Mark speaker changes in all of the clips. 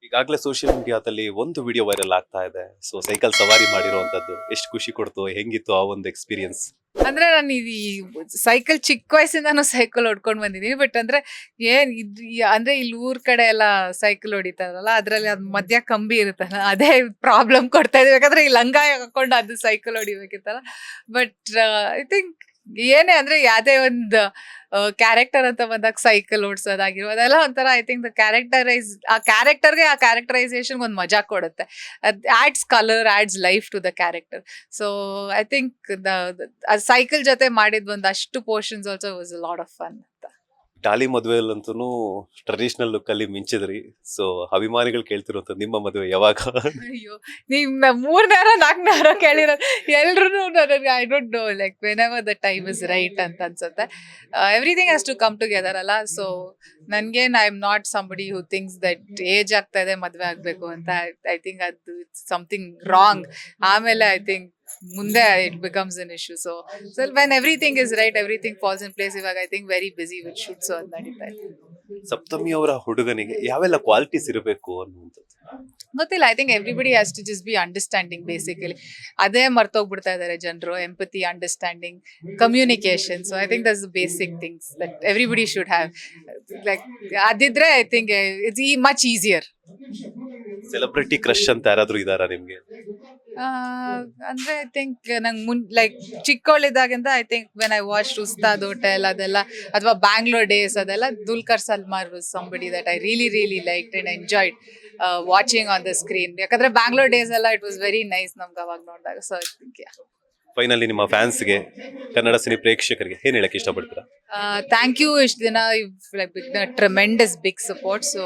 Speaker 1: ಈಗಾಗಲೇ ಸೋಷಿಯಲ್ ಮೀಡಿಯಾದಲ್ಲಿ ಒಂದು ವಿಡಿಯೋ ವೈರಲ್ ಆಗ್ತಾ ಇದೆ. ಸೊ ಸೈಕಲ್ ಸವಾರಿ ಮಾಡಿರುವಂತದ್ದು ಎಷ್ಟು ಖುಷಿ ಕೊಡ್ತು, ಹೆಂಗಿತ್ತು ಆ ಒಂದು ಎಕ್ಸ್ಪೀರಿಯನ್ಸ್?
Speaker 2: ಅಂದ್ರೆ ನಾನು ಈ ಸೈಕಲ್ ಚಿಕ್ಕ ವಯಸ್ಸಿಂದಾನು ಸೈಕಲ್ ಹೊಡ್ಕೊಂಡ್ ಬಂದಿದ್ದೀನಿ. ಬಟ್ ಅಂದ್ರೆ ಅಂದ್ರೆ ಇಲ್ಲಿ ಊರ್ ಕಡೆ ಎಲ್ಲ ಸೈಕಲ್ ಹೊಡಿತಾರಲ್ಲ, ಅದ್ರಲ್ಲಿ ಅದ್ ಮಧ್ಯ ಕಂಬಿ ಇರುತ್ತಲ್ಲ, ಅದೇ ಪ್ರಾಬ್ಲಮ್ ಕೊಡ್ತಾ ಇದೆ. ಯಾಕಂದ್ರೆ ಈ ಲಂಗ ಹಾಕೊಂಡು ಅದು ಸೈಕಲ್ ಹೊಡಿಬೇಕಿತ್ತಲ್ಲ. ಬಟ್ ಐ ಥಿಂಕ್ ಏನೇ ಅಂದ್ರೆ ಯಾವ್ದೇ ಒಂದು ಕ್ಯಾರೆಕ್ಟರ್ ಅಂತ ಬಂದಾಗ ಸೈಕಲ್ ಓಡಿಸೋದಾಗಿರೋ ಅದೆಲ್ಲ ಒಂಥರ ಐ ಥಿಂಕ್ ಆ ಕ್ಯಾರೆಕ್ಟರೈಸೇಷನ್ ಒಂದು ಮಜಾ ಕೊಡುತ್ತೆ. Adds colour, adds life to the character. So I think cycle ಜೊತೆ ಮಾಡಿದ್ ಒಂದಷ್ಟು portions also was a lot of fun ಅಂತ.
Speaker 1: ಡಾಲಿ ಮದುವೆಯಲ್ಲಂತೂ ಟ್ರೆಡಿಷನಲ್ ಲುಕ್ ಅಲ್ಲಿ ಮಿಂಚಿದ್ರಿ. ಸೊ ಅಭಿಮಾನಿಗಳು ಕೇಳ್ತಿರುವಂತ ನಿಮ್ಮ ಮದುವೆ ಯಾವಾಗ?
Speaker 2: ಅಯ್ಯೋ, ನೀವ್ 3 4 ಕೇಳಿರೋದು ಎಲ್ರು ನನಗೆ I don't know, like whenever the time is right ಅಂತ ಅನ್ಸುತ್ತೆ. Everything has to come together ಅಲ್ಲ. ಸೊ ನನ್ಗೇನ್ I am not somebody who thinks that age ಆಗ್ತಾ ಇದೆ ಮದ್ವೆ ಆಗ್ಬೇಕು ಅಂತ. ಐ ಥಿಂಕ್ ಅದು ಇಟ್ಸ್ ಸಮಥಿಂಗ್ ರಾಂಗ್. ಆಮೇಲೆ ಐ ಥಿಂಕ್ ಮುಂದೆ it becomes an issue. So when everything is right, everything falls in place. ಇವಾಗ I think very busy with shoots ಅಂತ ನಡೀತಾ ಇದೆ.
Speaker 1: ಸಪ್ತಮಿ ಅವರ ಹುಡುಗನಿಗೆ ಯಾವೆಲ್ಲ ಕ್ವಾಲಿಟೀಸ್ ಇರಬೇಕು ಅನ್ನುವಂಥದ್ದು
Speaker 2: ಗೊತ್ತಿಲ್ಲ. I think everybody has to just be understanding. Basically ಅದೇ ಮರ್ತೋಗ್ಬಿಡ್ತಾ ಇದ್ದಾರೆ ಜನರು. Empathy, understanding, communication. So I think that's the basic things that everybody should have. Like ಅದಿದ್ರೆ I think it's much easier.
Speaker 1: Celebrity crush ಅಂತ ಯಾರಾದ್ರೂ ಇದಾರಾ ನಿಮ್ಗೆ?
Speaker 2: ಅಂದ್ರೆ ಐ ಥಿಂಕ್ ನಂಗೆ ಲೈಕ್ ಚಿಕ್ಕವಳಿದ್ದಾಗಿಂದ I think when I watch Ustad Hotel ಅದೆಲ್ಲ, ಅಥವಾ ಬ್ಯಾಂಗ್ಳೂರ್ ಡೇಸ್ ಅದೆಲ್ಲ, Dulquer Salmaan was somebody that I really liked and enjoyed watching on the screen. ಯಾಕಂದ್ರೆ ಬ್ಯಾಂಗ್ಳೂರ್ ಡೇಸ್ ಎಲ್ಲ ಇಟ್ ವಾಸ್ ವೆರಿ ನೈಸ್ ನಮ್ಗೆ ಅವಾಗ ನೋಡಿದಾಗ. ಸೊ ಐ ಥಿಂಕ್
Speaker 1: ಫೈನಲಿ ನಿಮ್ಮ ಫ್ಯಾನ್ಸ್ಗೆ, ಕನ್ನಡ ಸಿನಿ ಪ್ರೇಕ್ಷಕರಿಗೆ ಏನ್ ಹೇಳಕ್ ಇಷ್ಟಪಡ್ತೀರಾ?
Speaker 2: Thank you. ಇಷ್ಟು ದಿನ ಟ್ರೆಮೆಂಡಸ್ ಬಿಗ್ ಸಪೋರ್ಟ್. ಸೊ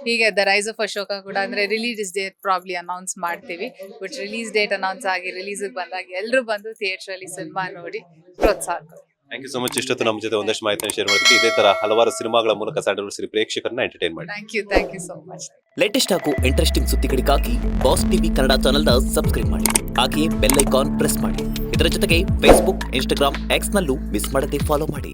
Speaker 2: ಹೀಗೆ ದ ರೈಸ್ ಆಫ್ ಅಶೋಕ ಕೂಡ ಅಂದ್ರೆ ರಿಲೀಸ್ ಡೇಟ್ ಪ್ರಾಬ್ಲಿ ಅನೌನ್ಸ್ ಮಾಡ್ತೀವಿ. ಬಟ್ ರಿಲೀಸ್ ಡೇಟ್ ಅನೌನ್ಸ್ ಆಗಿ ರಿಲೀಸ್ ಬಂದಾಗ ಎಲ್ಲರೂ ಬಂದು ಥಿಯೇಟರ್ ಅಲ್ಲಿ ಸಿನಿಮಾ ನೋಡಿ ಪ್ರೋತ್ಸಾಹ ಕೊಡಿ.
Speaker 1: Thank you so much. ಇಷ್ಟೊತ್ತು ನಮ್ಮ ಜೊತೆ ಒಂದಷ್ಟು ಮಾಹಿತಿಯನ್ನು ಶೇರ್ ಮಾಡೋದಕ್ಕೆ. ಇದೇ ತರ ಹಲವಾರು ಸಿನಿಮಾಗಳ ಮೂಲಕ ಸ್ಯಾಂಡಲ್ವುಡ್ ಸಿನಿ ಪ್ರೇಕ್ಷಕರನ್ನ ಎಂಟರ್ಟೈನ್ ಮಾಡಿ.
Speaker 2: Thank you so much.
Speaker 3: Latest ಹಾಗೂ ಇಂಟ್ರೆಸ್ಟಿಂಗ್ ಸುದ್ದಿಗಳಿಗಾಗಿ ಬಾಸ್ ಟಿವಿ ಕನ್ನಡ ಚಾನೆಲ್ನ ಸಬ್ಸ್ಕ್ರೈಬ್ ಮಾಡಿ. ಹಾಗೆಯೇ ಬೆಲ್ ಐಕಾನ್ ಪ್ರೆಸ್ ಮಾಡಿ. ಇದರ ಜೊತೆಗೆ ಫೇಸ್ಬುಕ್, ಇನ್ಸ್ಟಾಗ್ರಾಮ್, ಎಕ್ಸ್ ನಲ್ಲೂ ಮಿಸ್ ಮಾಡದೆ ಫಾಲೋ ಮಾಡಿ.